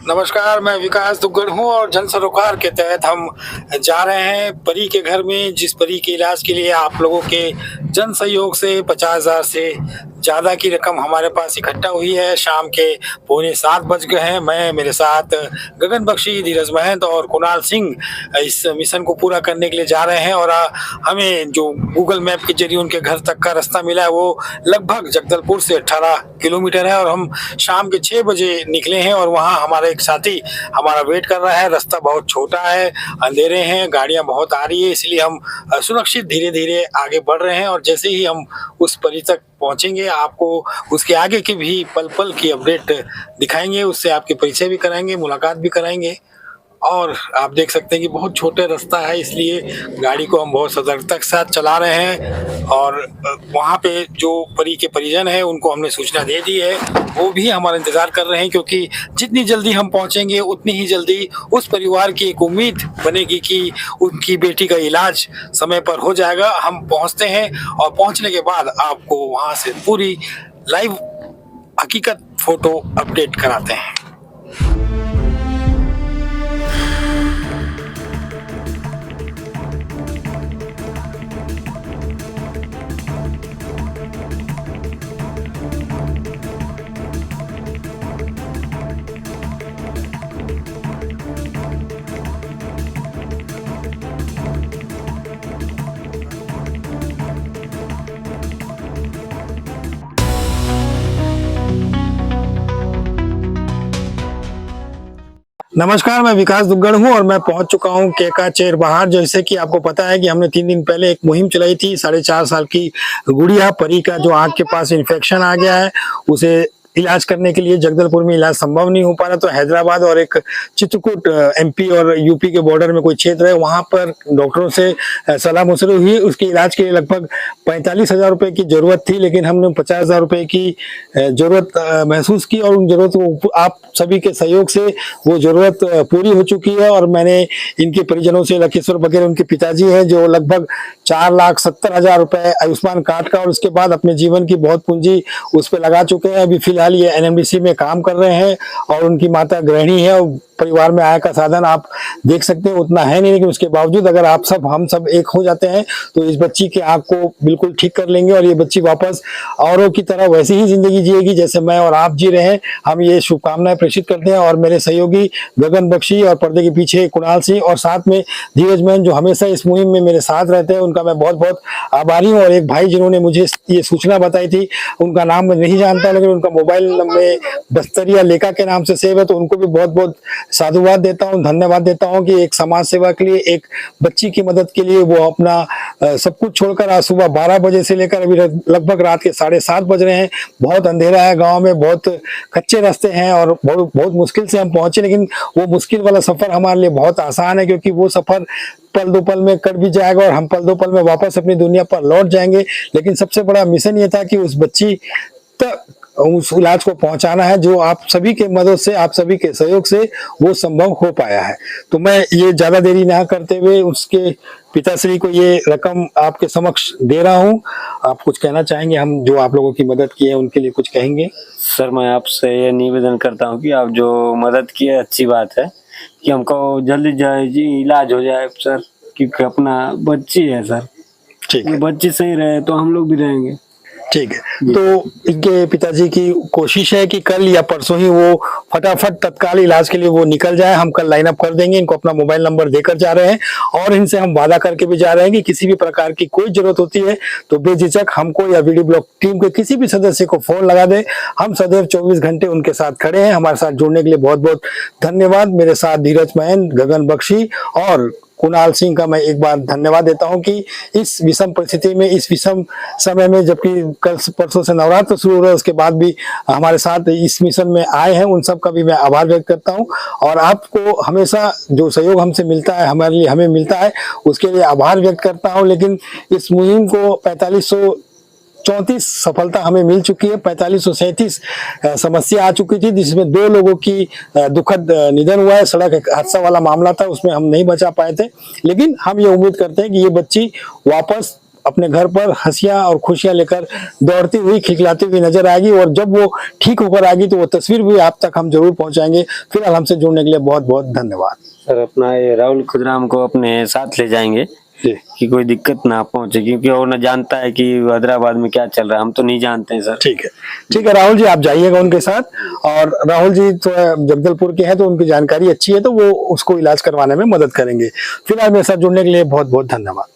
नमस्कार, मैं विकास दुग्गड़ हूँ और जन सरोकार के तहत हम जा रहे हैं परी के घर में, जिस परी के इलाज के लिए आप लोगों के जन सहयोग से 50,000 से ज़्यादा की रकम हमारे पास इकट्ठा हुई है। शाम के पौने 7 बज गए हैं। मैं, मेरे साथ गगन बख्शी, धीरज महंत और कुणाल सिंह इस मिशन को पूरा करने के लिए जा रहे हैं। और हमें जो गूगल मैप के जरिए उनके घर तक का रास्ता मिला है वो लगभग जगदलपुर से 18 किलोमीटर है और हम शाम के 6 बजे निकले हैं और वहाँ हमारा एक साथी हमारा वेट कर रहा है। रास्ता बहुत छोटा है, अंधेरे हैं, गाड़ियां बहुत आ रही है, इसलिए हम सुरक्षित धीरे धीरे आगे बढ़ रहे हैं। और जैसे ही हम उस परी तक पहुंचेंगे आपको उसके आगे की भी पल पल की अपडेट दिखाएंगे, उससे आपके परिचय भी कराएंगे, मुलाकात भी कराएंगे। और आप देख सकते हैं कि बहुत छोटे रास्ता है, इसलिए गाड़ी को हम बहुत सतर्कता के साथ चला रहे हैं। और वहाँ पे जो परी के परिजन हैं उनको हमने सूचना दे दी है, वो भी हमारा इंतज़ार कर रहे हैं, क्योंकि जितनी जल्दी हम पहुँचेंगे उतनी ही जल्दी उस परिवार की एक उम्मीद बनेगी कि उनकी बेटी का इलाज समय पर हो जाएगा। हम पहुँचते हैं और पहुँचने के बाद आपको वहाँ से पूरी लाइव हकीकत फ़ोटो अपडेट कराते हैं। नमस्कार, मैं विकास दुग्गड़ हूँ और मैं पहुंच चुका हूँ केका चेर बाहर। जैसे कि आपको पता है कि हमने 3 दिन पहले एक मुहिम चलाई थी। 4.5 साल की गुड़िया परी का जो आंख के पास इन्फेक्शन आ गया है, उसे इलाज करने के लिए जगदलपुर में इलाज संभव नहीं हो पा रहा, तो हैदराबाद और एक चित्रकूट एमपी और यूपी के बॉर्डर में कोई क्षेत्र है, वहां पर डॉक्टरों से सलाह मशवरा हुई। उसके इलाज के लिए लगभग 45,000 रुपए की जरूरत थी, लेकिन हमने 50,000 रुपए की जरूरत महसूस की और उन जरूरत को आप सभी के सहयोग से वो जरूरत पूरी हो चुकी है। और मैंने इनके परिजनों से, लखेश्वर वगैरह उनके पिताजी हैं जो लगभग 4,70,000 रुपए आयुष्मान कार्ड का और उसके बाद अपने जीवन की बहुत पूंजी उस पर लगा चुके हैं। अभी फिलहाल ये एनएमडीसी में काम कर रहे हैं और उनकी माता गृहिणी है और परिवार में आय का साधन आप देख सकते हैं उतना है नहीं, लेकिन उसके बावजूद अगर आप सब हम सब एक हो जाते हैं तो इस बच्ची की आंख को बिल्कुल ठीक कर लेंगे और ये बच्ची वापस औरों की तरह वैसी ही जिंदगी जिएगी जैसे मैं और आप जी रहे हैं। हम ये शुभकामनाएं प्रेषित करते हैं। और मेरे सहयोगी गगन बख्शी और पर्दे के पीछे कुणाल सिंह और साथ में धीरज मैन जो हमेशा इस मुहिम में मेरे साथ रहते हैं, उनका मैं बहुत बहुत आभारी हूँ। और एक भाई जिन्होंने मुझे ये सूचना बताई थी, उनका नाम मैं नहीं जानता, लेकिन उनका मोबाइल में बस्तरिया लेखा के नाम से सेव है, तो उनको भी बहुत बहुत साधुवाद देता हूँ, धन्यवाद देता हूँ कि एक समाज सेवा के लिए, एक बच्ची की मदद के लिए वो अपना सब कुछ छोड़कर आज सुबह 12 बजे से लेकर अभी लगभग रात के 7:30 बज रहे हैं। बहुत अंधेरा है, गांव में बहुत कच्चे रास्ते हैं और बहुत बहुत मुश्किल से हम पहुंचे, लेकिन वो मुश्किल वाला सफर हमारे लिए बहुत आसान है, क्योंकि वो सफर पल दो पल में कट भी जाएगा और हम पल दो पल में वापस अपनी दुनिया पर लौट जाएंगे। लेकिन सबसे बड़ा मिशन ये था कि उस बच्ची तक उस इलाज को पहुंचाना है, जो आप सभी के मदद से, आप सभी के सहयोग से वो संभव हो पाया है। तो मैं ये ज्यादा देरी ना करते हुए उसके पिताश्री को ये रकम आपके समक्ष दे रहा हूँ। आप कुछ कहना चाहेंगे? हम जो आप लोगों की मदद की है उनके लिए कुछ कहेंगे? सर, मैं आपसे ये निवेदन करता हूँ कि आप जो मदद की है अच्छी बात है कि हमको जल्दी जी इलाज हो जाए सर, क्योंकि अपना बच्ची है सर। ठीक है, बच्ची सही रहे तो हम लोग भी रहेंगे। ठीक है। तो इनके पिताजी की कोशिश है कि कल या परसों ही वो फटाफट तत्काल इलाज के लिए वो निकल जाए। हम कल लाइन अप कर देंगे। इनको अपना मोबाइल नंबर देकर जा रहे हैं और इनसे हम वादा करके भी जा रहे हैं कि किसी भी प्रकार की कोई जरूरत होती है तो बेझिझक हमको या वीडियो ब्लॉग टीम के किसी भी सदस्य को फोन लगा दे। हम सदैव 24 घंटे उनके साथ खड़े हैं। हमारे साथ जुड़ने के लिए बहुत बहुत धन्यवाद। मेरे साथ धीरज मैन, गगन बख्शी और कुणाल सिंह का मैं एक बार धन्यवाद देता हूं कि इस विषम परिस्थिति में, इस विषम समय में, जबकि कल परसों से नवरात्र शुरू हो रहा है, उसके बाद भी हमारे साथ इस मिशन में आए हैं। उन सब का भी मैं आभार व्यक्त करता हूं। और आपको हमेशा जो सहयोग हमसे मिलता है, हमारे लिए हमें मिलता है, उसके लिए आभार व्यक्त करता हूं। लेकिन इस मुहिम को 4534 सफलता हमें मिल चुकी है। 4537 समस्या आ चुकी थी, जिसमें 2 लोगों की दुखद निधन हुआ है। सड़क हादसा वाला मामला था, उसमें हम नहीं बचा पाए थे। लेकिन हम ये उम्मीद करते हैं कि ये बच्ची वापस अपने घर पर हंसियां और खुशियां लेकर दौड़ती हुई खिलखिलाती हुई नजर आएगी, और जब वो ठीक होकर आएगी तो वो तस्वीर भी आप तक हम जरूर पहुंचाएंगे। फिलहाल हमसे जुड़ने के लिए बहुत बहुत धन्यवाद। सर अपना ये राहुल खुदराम को अपने साथ ले जाएंगे जी कि कोई दिक्कत ना पहुंचे, क्योंकि वो न जानता है कि हैदराबाद में क्या चल रहा है, हम तो नहीं जानते हैं सर। ठीक है राहुल जी, आप जाइएगा उनके साथ। और राहुल जी तो जगदलपुर के हैं तो उनकी जानकारी अच्छी है, तो वो उसको इलाज करवाने में मदद करेंगे। फिलहाल मेरे साथ जुड़ने के लिए बहुत बहुत धन्यवाद।